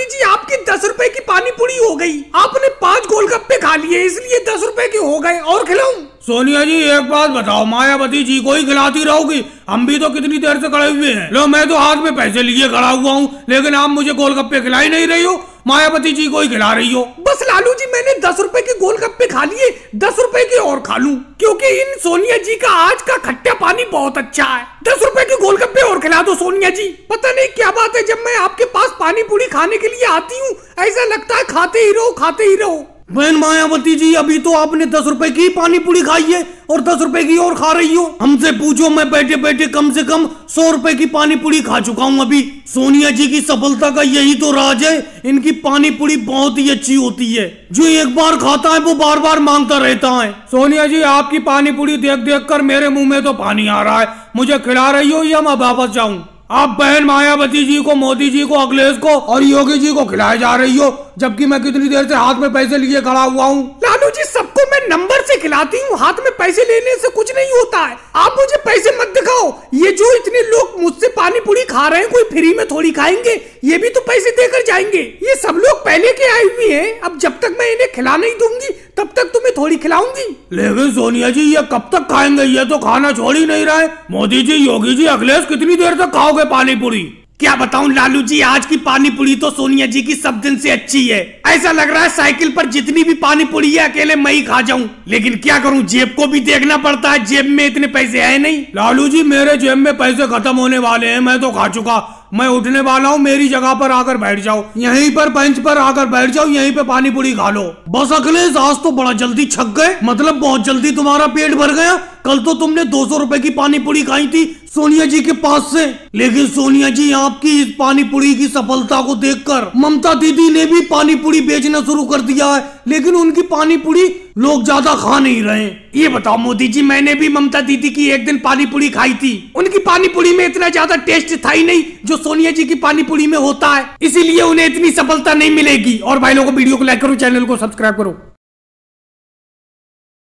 मोदी जी आपकी 10 रुपए की पानी पूरी हो गई। आपने 5 गोलगप्पे खा लिए इसलिए 10 रुपए के हो गए। और खिलाऊं? सोनिया जी एक बात बताओ, मायावती जी को ही खिलाती रहोगी? हम भी तो कितनी देर से खड़े हुए हैं। लो मैं तो हाथ में पैसे लिए खड़ा हुआ हूँ, लेकिन आप मुझे गोलगप्पे खिलाई नहीं रही हो, मायावती जी को ही खिला रही हो। बस लालू जी मैंने 10 रुपए के गोलगप्पे खा लिए, 10 रुपए के और खा लूं, क्योंकि इन सोनिया जी का आज का खट्टा पानी बहुत अच्छा है। 10 रुपए के गोलगप्पे और खिला दो सोनिया जी। पता नहीं क्या बात है, जब मैं आपके पास पानी पूरी खाने के लिए आती हूँ ऐसा लगता है खाते ही रहो खाते ही रहो। बहन मायावती जी अभी तो आपने 10 रुपए की पानी पूरी खाई है और 10 रुपए की और खा रही हो। हमसे पूछो, मैं बैठे बैठे कम से कम 100 रुपए की पानी पूरी खा चुका हूँ अभी। सोनिया जी की सफलता का यही तो राज है, इनकी पानी पूरी बहुत ही अच्छी होती है। जो एक बार खाता है वो बार बार मांगता रहता है। सोनिया जी आपकी पानी पूरी देख देख कर मेरे मुंह में तो पानी आ रहा है। मुझे खिला रही हो या मैं वापस जाऊं? आप बहन मायावती जी को, मोदी जी को, अखिलेश को और योगी जी को खिलाए जा रही हो, जबकि मैं कितनी देर से हाथ में पैसे लिए खड़ा हुआ हूँ। लालू जी सबको मैं नंबर से खिलाती हूँ, हाथ में पैसे लेने से कुछ नहीं होता है। आप मुझे पैसे मत दिखाओ। ये जो इतने लोग मुझसे पानी पूरी खा रहे हैं कोई फ्री में थोड़ी खाएंगे, ये भी तो पैसे देकर जाएंगे। ये सब लोग पहले के आए हुए हैं, अब जब तक मैं इन्हें खिला नहीं दूंगी तब तक तुम्हें थोड़ी खिलाऊंगी। लेकिन सोनिया जी ये कब तक खाएंगे? ये तो खाना छोड़ ही नहीं रहे। मोदी जी, योगी जी, अखिलेश कितनी देर तक खाओगे पानी पूरी? क्या बताऊं लालू जी, आज की पानी पूरी तो सोनिया जी की सब दिन से अच्छी है। ऐसा लग रहा है साइकिल पर जितनी भी पानी पूरी है अकेले मैं ही खा जाऊं। लेकिन क्या करूं, जेब को भी देखना पड़ता है, जेब में इतने पैसे है नहीं। लालू जी मेरे जेब में पैसे खत्म होने वाले हैं, मैं तो खा चुका। मैं उठने वाला हूँ, मेरी जगह पर आकर बैठ जाओ, यहीं पर बेंच पर आकर बैठ जाओ, यहीं पे पानी पूरी खा लो। बस अखिलेश आज तो बड़ा जल्दी छक गए, मतलब बहुत जल्दी तुम्हारा पेट भर गया। कल तो तुमने 200 रुपए की पानी पूरी खाई थी सोनिया जी के पास से। लेकिन सोनिया जी आपकी इस पानी पूरी की सफलता को देखकर ममता दीदी ने भी पानी पूरी बेचना शुरू कर दिया है, लेकिन उनकी पानी पूरी लोग ज्यादा खा नहीं रहे। ये बताओ मोदी जी, मैंने भी ममता दीदी की एक दिन पानी पूरी खाई थी। उनकी पानी पूरी में इतना ज्यादा टेस्ट था ही नहीं जो सोनिया जी की पानी पूरी में होता है, इसीलिए उन्हें इतनी सफलता नहीं मिलेगी। और भाई लोगों को वीडियो को लाइक करो, चैनल को सब्सक्राइब करो।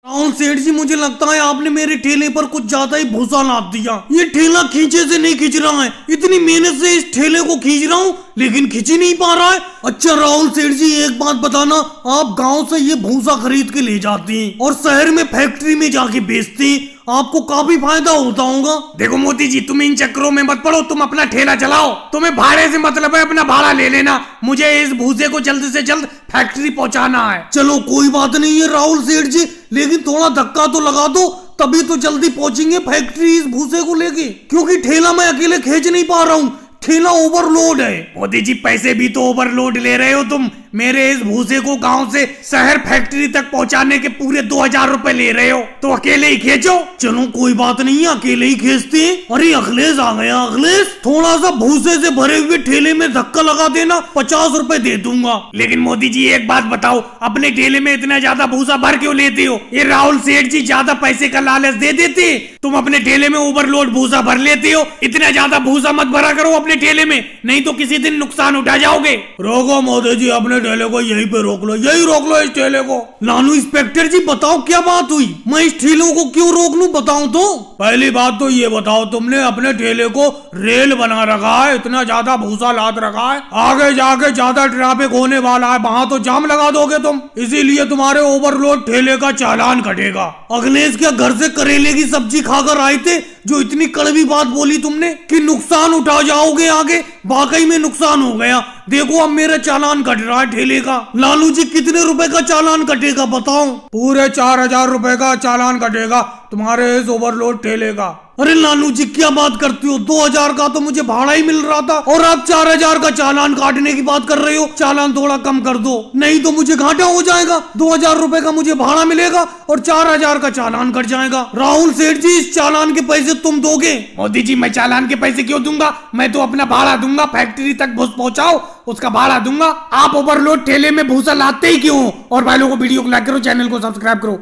राहुल सेठ जी मुझे लगता है आपने मेरे ठेले पर कुछ ज्यादा ही भूसा लाद दिया। ये ठेला खींचे से नहीं खींच रहा है, इतनी मेहनत से इस ठेले को खींच रहा हूँ लेकिन खींच ही नहीं पा रहा है। अच्छा राहुल सेठ जी एक बात बताना, आप गांव से ये भूसा खरीद के ले जाते हैं और शहर में फैक्ट्री में जाके बेचते हैं, आपको काफी फायदा होता होगा। देखो मोदी जी, तुम इन चक्करों में मत पड़ो, तुम अपना ठेला चलाओ। तुम्हें भाड़े से मतलब है, अपना भाड़ा ले लेना। मुझे इस भूसे को जल्द से जल्द फैक्ट्री पहुंचाना है। चलो कोई बात नहीं है राहुल सेठ जी, लेकिन थोड़ा धक्का तो लगा दो, तभी तो जल्दी पहुंचेंगे फैक्ट्री इस भूसे को लेके, क्योंकि ठेला मैं अकेले खींच नहीं पा रहा हूँ, ठेला ओवरलोड है। मोदी जी पैसे भी तो ओवरलोड ले रहे हो तुम। मेरे इस भूसे को गांव से शहर फैक्ट्री तक पहुंचाने के पूरे 2000 रुपए ले रहे हो, तो अकेले ही खींचो। चलो कोई बात नहीं है, अकेले ही खींचते हैं। अरे अखिलेश आ गया। अखिलेश थोड़ा सा भूसे से भरे हुए ठेले में धक्का लगा देना, 50 रुपए दे दूंगा। लेकिन मोदी जी एक बात बताओ, अपने ठेले में इतना ज्यादा भूसा भर क्यों लेते हो? ये राहुल सेठ जी ज्यादा पैसे का लालच दे देते, तुम अपने ठेले में ओवरलोड भूसा भर लेते हो। इतना ज्यादा भूसा मत भरा करो अपने ठेले में, नहीं तो किसी दिन नुकसान उठा जाओगे। रोको मोदी जी, अपने ठेले को यहीं पे रोक लो, यही रोक लो इस ठेले को। लालू इंस्पेक्टर जी बताओ क्या बात हुई, मैं इस ठेले को क्यों रोक लूं, बताओ तो। पहली बात तो ये बताओ, तुमने अपने ठेले को रेल बना रखा है, इतना ज्यादा भूसा लाद रखा है, आगे जाके ज्यादा ट्रैफिक होने वाला है, वहां तो जाम लगा दोगे तुम, इसीलिए तुम्हारे ओवरलोड ठेले का चालान कटेगा। अखिलेश क्या घर से करेले की सब्जी खाकर आए थे, जो इतनी कड़वी बात बोली तुमने कि नुकसान उठा जाओगे आगे, वाकई में नुकसान हो गया। देखो अब मेरा चालान कट रहा है ठेले का। लालू जी कितने रुपए का चालान कटेगा बताओ? पूरे 4000 रुपए का चालान कटेगा तुम्हारे इस ओवरलोड ठेले का। अरे लालू जी क्या बात करते हो, 2000 का तो मुझे भाड़ा ही मिल रहा था और आप 4000 का चालान काटने की बात कर रहे हो। चालान थोड़ा कम कर दो, नहीं तो मुझे घाटा हो जाएगा। 2000 रुपए का मुझे भाड़ा मिलेगा और 4000 का चालान कट जाएगा। राहुल सेठ जी इस चालान के पैसे तुम दोगे? मोदी जी मैं चालान के पैसे क्यों दूंगा, मैं तो अपना भाड़ा दूंगा। फैक्ट्री तक भूस पहुंचाओ उसका भाड़ा दूंगा। आप ओवरलोड ठेले में भूसा लाते ही क्यों? और भाई लोगों को वीडियो को लाइक करो, चैनल को सब्सक्राइब करो।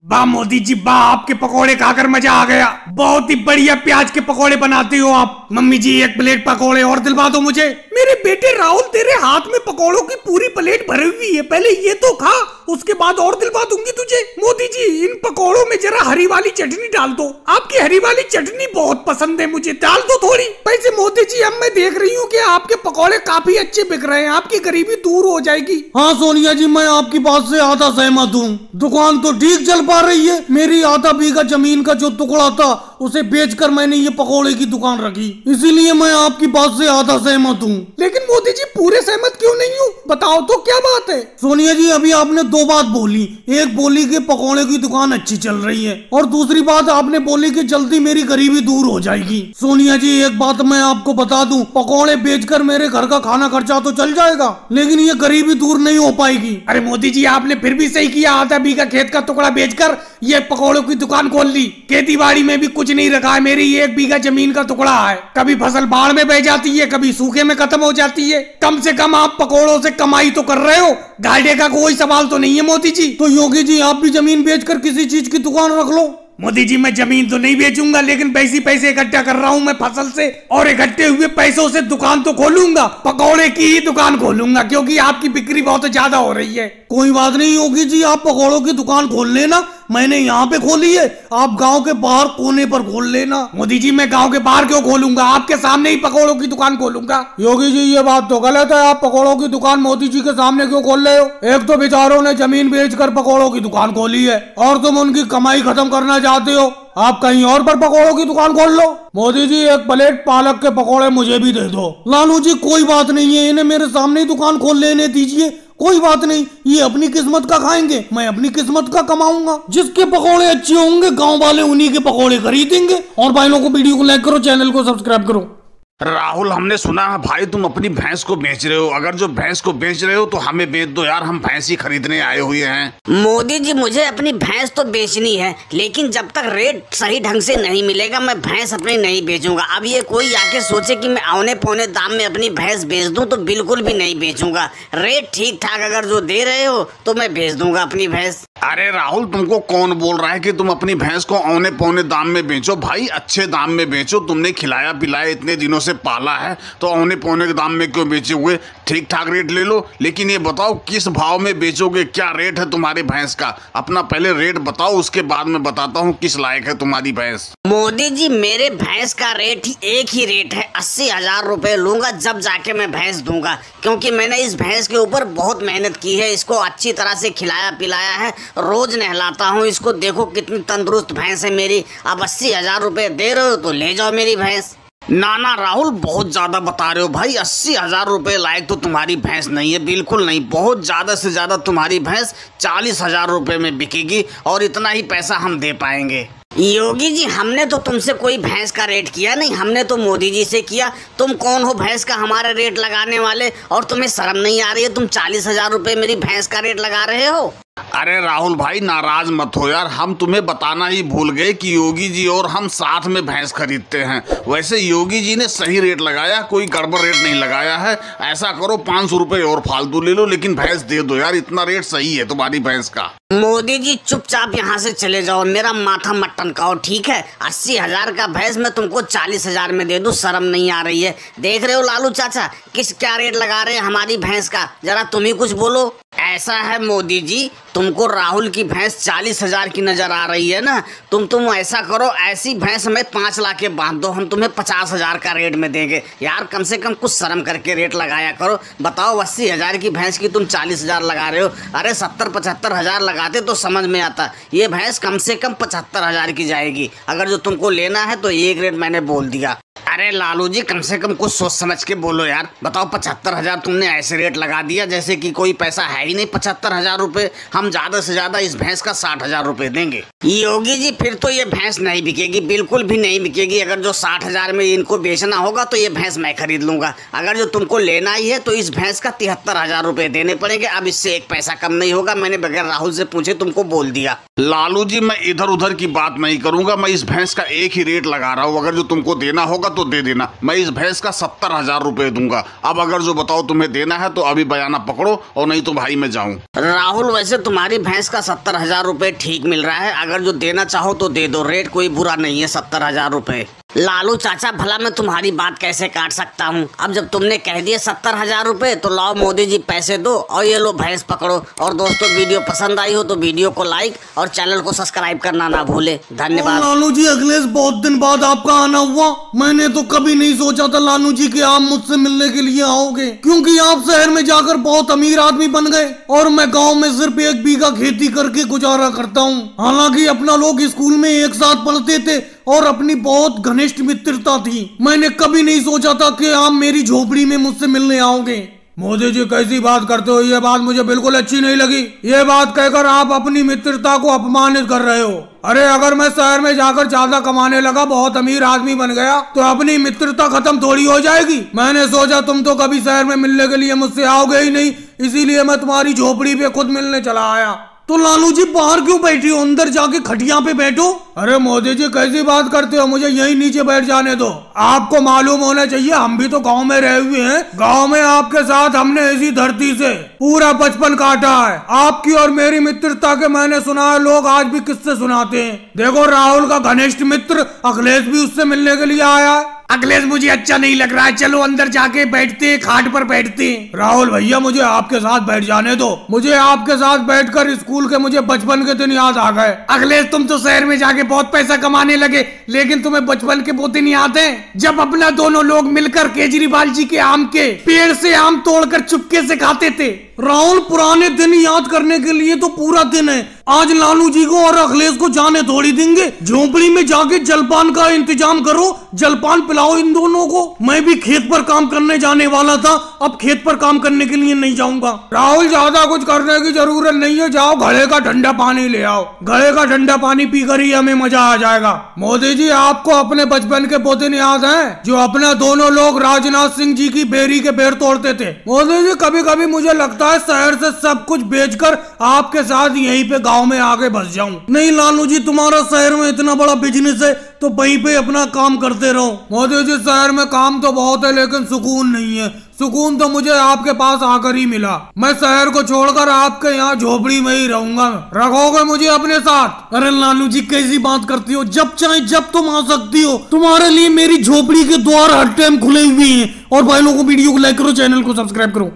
वाह मोदी जी वाह, आपके पकोड़े खाकर मजा आ गया। बहुत ही बढ़िया प्याज के पकोड़े बनाते हो आप। मम्मी जी एक प्लेट पकोड़े और दिलवा दो मुझे। मेरे बेटे राहुल, तेरे हाथ में पकोड़ों की पूरी प्लेट भरी हुई है, पहले ये तो खा, उसके बाद और दिलवा दूंगी तुझे। मोदी जी इन पकोड़ों में जरा हरी वाली चटनी डाल दो, आपकी हरी वाली चटनी बहुत पसंद है मुझे, डाल दो थोड़ी। वैसे मोदी जी अब मैं देख रही हूँ कि आपके पकोड़े काफी अच्छे बिक रहे हैं, आपकी गरीबी दूर हो जाएगी। हाँ सोनिया जी, मैं आपकी बात से आधा सहमत हूँ। दुकान तो ठीक चल पा रही है। मेरी आधा बीघा जमीन का जो टुकड़ा था उसे बेचकर मैंने ये पकोड़े की दुकान रखी, इसीलिए मैं आपकी बात से आधा सहमत हूँ। लेकिन मोदी जी पूरे सहमत क्यों नहीं हूँ, बताओ तो क्या बात है। सोनिया जी अभी आपने दो बात बोली, एक बोली कि पकोड़े की दुकान अच्छी चल रही है और दूसरी बात आपने बोली कि जल्दी मेरी गरीबी दूर हो जाएगी। सोनिया जी एक बात मैं आपको बता दूं, पकोड़े बेचकर मेरे घर का खाना खर्चा तो चल जाएगा, लेकिन ये गरीबी दूर नहीं हो पाएगी। अरे मोदी जी आपने फिर भी सही किया, आधा बीघा खेत का टुकड़ा बेचकर ये पकोड़ों की दुकान खोल ली। खेती बाड़ी में भी कुछ नहीं रखा है, मेरी 1 बीघा जमीन का टुकड़ा है, कभी फसल बाढ़ में बह जाती है, कभी सूखे में खत्म हो जाती है। कम से कम आप पकोड़ों से कमाई तो कर रहे हो, घाटे का कोई सवाल तो नहीं है मोदी जी। तो योगी जी आप भी जमीन बेचकर किसी चीज की दुकान रख लो। मोदी जी मैं जमीन तो नहीं बेचूंगा, लेकिन पैसे इकट्ठा कर रहा हूँ मैं फसल से, और इकट्ठे हुए पैसों से दुकान तो खोलूंगा, पकौड़े की ही दुकान खोलूंगा, क्योंकि आपकी बिक्री बहुत ज्यादा हो रही है। कोई बात नहीं योगी जी, आप पकौड़ों की दुकान खोल लेना, मैंने यहाँ पे खोली है, आप गांव के बाहर कोने पर खोल लेना। मोदी जी मैं गांव के बाहर क्यों खोलूंगा, आपके सामने ही पकौड़ों की दुकान खोलूंगा। योगी जी ये बात तो गलत है, आप पकौड़ों की दुकान मोदी जी के सामने क्यों खोल रहे हो। एक तो बेचारों ने जमीन बेचकर पकौड़ों की दुकान खोली है और तुम उनकी कमाई खत्म करना चाहते हो, आप कहीं और पर पकौड़ों की दुकान खोल लो। मोदी जी एक प्लेट पालक के पकौड़े मुझे भी दे दो। लालू जी कोई बात नहीं है, इन्हें मेरे सामने ही दुकान खोल लेने दीजिए, कोई बात नहीं, ये अपनी किस्मत का खाएंगे, मैं अपनी किस्मत का कमाऊंगा। जिसके पकौड़े अच्छे होंगे गांव वाले उन्हीं के पकौड़े खरीदेंगे। और भाई लोगों को वीडियो को लाइक करो, चैनल को सब्सक्राइब करो। राहुल हमने सुना है भाई तुम अपनी भैंस को बेच रहे हो, अगर जो भैंस को बेच रहे हो तो हमें बेच दो यार, हम भैंस ही खरीदने आए हुए हैं। मोदी जी मुझे अपनी भैंस तो बेचनी है, लेकिन जब तक रेट सही ढंग से नहीं मिलेगा मैं भैंस अपनी नहीं बेचूंगा। अब ये कोई आके सोचे कि मैं औने पौने दाम में अपनी भैंस बेच दूं तो बिल्कुल भी नहीं बेचूंगा। रेट ठीक ठाक अगर जो दे रहे हो तो मैं बेच दूंगा अपनी भैंस। अरे राहुल तुमको कौन बोल रहा है कि तुम अपनी भैंस को औने पौने दाम में बेचो, भाई अच्छे दाम में बेचो, तुमने खिलाया पिलाया इतने दिनों से पाला है तो औने पौने के दाम में क्यों बेचे हुए, ठीक ठाक रेट ले लो। लेकिन ये बताओ किस भाव में बेचोगे, क्या रेट है तुम्हारी भैंस का, अपना पहले रेट बताओ, उसके बाद मैं बताता हूँ किस लायक है तुम्हारी भैंस। मोदी जी मेरे भैंस का रेट ही एक ही रेट है, 80,000 रुपए लूंगा जब जाके मैं भैंस दूंगा, क्योंकि मैंने इस भैंस के ऊपर बहुत मेहनत की है, इसको अच्छी तरह से खिलाया पिलाया है, रोज नहलाता हूँ इसको, देखो कितनी तंदुरुस्त भैंस है मेरी। अब 80,000 रुपए दे रहे हो तो ले जाओ मेरी भैंस। ना राहुल बहुत ज्यादा बता रहे हो भाई, 80,000 रुपए लायक तो तुम्हारी भैंस नहीं है, बिल्कुल नहीं, बहुत ज्यादा से ज्यादा तुम्हारी भैंस 40,000 रुपए में बिकेगी और इतना ही पैसा हम दे पाएंगे। योगी जी हमने तो तुमसे कोई भैंस का रेट किया नहीं, हमने तो मोदी जी से किया। तुम कौन हो भैंस का हमारा रेट लगाने वाले, और तुम्हें शर्म नहीं आ रही है, तुम 40,000 रुपए मेरी भैंस का रेट लगा रहे हो। अरे राहुल भाई नाराज मत हो यार, हम तुम्हें बताना ही भूल गए कि योगी जी और हम साथ में भैंस खरीदते हैं। वैसे योगी जी ने सही रेट लगाया, कोई गड़बड़ रेट नहीं लगाया है। ऐसा करो 500 रुपए और फालतू ले लो, लेकिन भैंस दे दो यार, इतना रेट सही है तुम्हारी भैंस का। मोदी जी चुपचाप यहाँ से चले जाओ, मेरा माथा मत टनकाओ ठीक है। 80,000 का भैंस मैं तुमको 40,000 में दे दूं, शर्म नहीं आ रही है। देख रहे हो लालू चाचा क्या रेट लगा रहे हैं हमारी भैंस का, जरा तुम ही कुछ बोलो। ऐसा है मोदी जी, तुमको राहुल की भैंस 40,000 की नजर आ रही है ना, तुम ऐसा करो, ऐसी भैंस हमें 5 लाख के बांध दो, हम तुम्हें 50,000 का रेट में देंगे। यार कम से कम कुछ शर्म करके रेट लगाया करो। बताओ 80,000 की भैंस की तुम 40,000 लगा रहे हो, अरे 70-75,000 लगाते तो समझ में आता। ये भैंस कम से कम 75,000 की जाएगी, अगर जो तुमको लेना है तो एक रेट मैंने बोल दिया। अरे लालू जी कम से कम कुछ सोच समझ के बोलो यार, बताओ 75,000 तुमने ऐसे रेट लगा दिया जैसे कि कोई पैसा है ही नहीं। 75,000 रुपए, हम ज्यादा से ज्यादा इस भैंस का 60,000 रुपए देंगे। योगी जी फिर तो ये भैंस नहीं बिकेगी, बिल्कुल भी नहीं बिकेगी। अगर जो 60,000 में इनको बेचना होगा तो ये भैंस मैं खरीद लूंगा, अगर जो तुमको लेना ही है तो इस भैंस का 73,000 रुपए देने पड़ेंगे। अब इससे एक पैसा कम नहीं होगा, मैंने बगैर राहुल से पूछे तुमको बोल दिया। लालू जी मैं इधर उधर की बात नहीं करूंगा, मैं इस भैंस का एक ही रेट लगा रहा हूँ, अगर जो तुमको देना होगा तो दे देना। मैं इस भैंस का 70,000 रुपए दूंगा। अब अगर जो बताओ तुम्हें देना है तो अभी बयाना पकड़ो, और नहीं तो भाई मैं जाऊं। राहुल, वैसे तुम्हारी भैंस का 70,000 रुपए ठीक मिल रहा है, अगर जो देना चाहो तो दे दो, रेट कोई बुरा नहीं है 70,000 रुपए। लालू चाचा, भला मैं तुम्हारी बात कैसे काट सकता हूँ? अब जब तुमने कह दिए 70,000 रुपए तो लाओ मोदी जी पैसे दो और ये लो भैंस पकड़ो। और दोस्तों, वीडियो पसंद आई हो तो वीडियो को लाइक और चैनल को सब्सक्राइब करना ना भूले। धन्यवाद। लालू जी, अखिलेश, बहुत दिन बाद आपका आना हुआ। मैंने तो कभी नहीं सोचा था लालू जी कि आप मुझसे मिलने के लिए आओगे, क्योंकि आप शहर में जाकर बहुत अमीर आदमी बन गए और मैं गाँव में सिर्फ 1 बीघा खेती करके गुजारा करता हूँ। हालांकि अपना लोग स्कूल में एक साथ पढ़ते थे और अपनी बहुत घनिष्ठ मित्रता थी। मैंने कभी नहीं सोचा था कि आप मेरी झोपड़ी में मुझसे मिलने आओगे। मोदी जी, कैसी बात करते हो? ये बात मुझे बिल्कुल अच्छी नहीं लगी। ये बात कहकर आप अपनी मित्रता को अपमानित कर रहे हो। अरे, अगर मैं शहर में जाकर ज्यादा कमाने लगा, बहुत अमीर आदमी बन गया, तो अपनी मित्रता खत्म थोड़ी हो जाएगी। मैंने सोचा तुम तो कभी शहर में मिलने के लिए मुझसे आओगे ही नहीं, इसीलिए मैं तुम्हारी झोपड़ी पे खुद मिलने चला आया। तो लालू जी, बाहर क्यों बैठी हो? अंदर जाके खटिया पे बैठो। अरे मोदी जी, कैसी बात करते हो? मुझे यही नीचे बैठ जाने दो। आपको मालूम होना चाहिए, हम भी तो गांव में रहे हुए हैं। गांव में आपके साथ हमने इसी धरती से पूरा बचपन काटा है। आपकी और मेरी मित्रता के मैंने सुना है, लोग आज भी किस्से सुनाते हैं। देखो, राहुल का घनिष्ठ मित्र अखिलेश भी उससे मिलने के लिए आया है। अखिलेश, मुझे अच्छा नहीं लग रहा है, चलो अंदर जाके बैठते हैं, खाट पर बैठते हैं। राहुल भैया, मुझे आपके साथ बैठ जाने दो। मुझे आपके साथ बैठकर स्कूल के मुझे बचपन के दिन याद आ गए। अखिलेश, तुम तो शहर में जाके बहुत पैसा कमाने लगे, लेकिन तुम्हें बचपन के वो दिन याद हैं जब अपना दोनों लोग मिलकर केजरीवाल जी के आम के पेड़ से आम तोड़कर चुपके से खाते थे? राहुल, पुराने दिन याद करने के लिए तो पूरा दिन है। आज लालू जी को और अखिलेश को जाने थोड़ी देंगे। झोपड़ी में जाके जलपान का इंतजाम करो, जलपान पिलाओ इन दोनों को। मैं भी खेत पर काम करने जाने वाला था, अब खेत पर काम करने के लिए नहीं जाऊंगा। राहुल, ज्यादा कुछ करने की जरूरत नहीं है, जाओ घड़े का ठंडा पानी ले आओ। घड़े का ठंडा पानी पीकर ही हमें मजा आ जाएगा। मोदी जी, आपको अपने बचपन के वो दिन याद हैं जो अपना दोनों लोग राजनाथ सिंह जी की बेरी के पेड़ तोड़ते थे? मोदी जी, कभी कभी मुझे लगता है शहर से सब कुछ बेचकर आपके साथ यहीं पे गांव में आके बस जाऊं। नहीं लालू जी, तुम्हारा शहर में इतना बड़ा बिजनेस है तो वहीं पे अपना काम करते रहो। मोदी जी, शहर में काम तो बहुत है लेकिन सुकून नहीं है। सुकून तो मुझे आपके पास आकर ही मिला। मैं शहर को छोड़कर आपके यहाँ झोपड़ी में ही रहूंगा। रखोगे मुझे अपने साथ? अरे लालू जी, कैसी बात करती हो? जब चाहे जब तुम आ सकती हो। तुम्हारे लिए मेरी झोपड़ी के द्वार हर टाइम खुले हुए हैं। और भाई लोगों को वीडियो को लाइक करो, चैनल को सब्सक्राइब करो।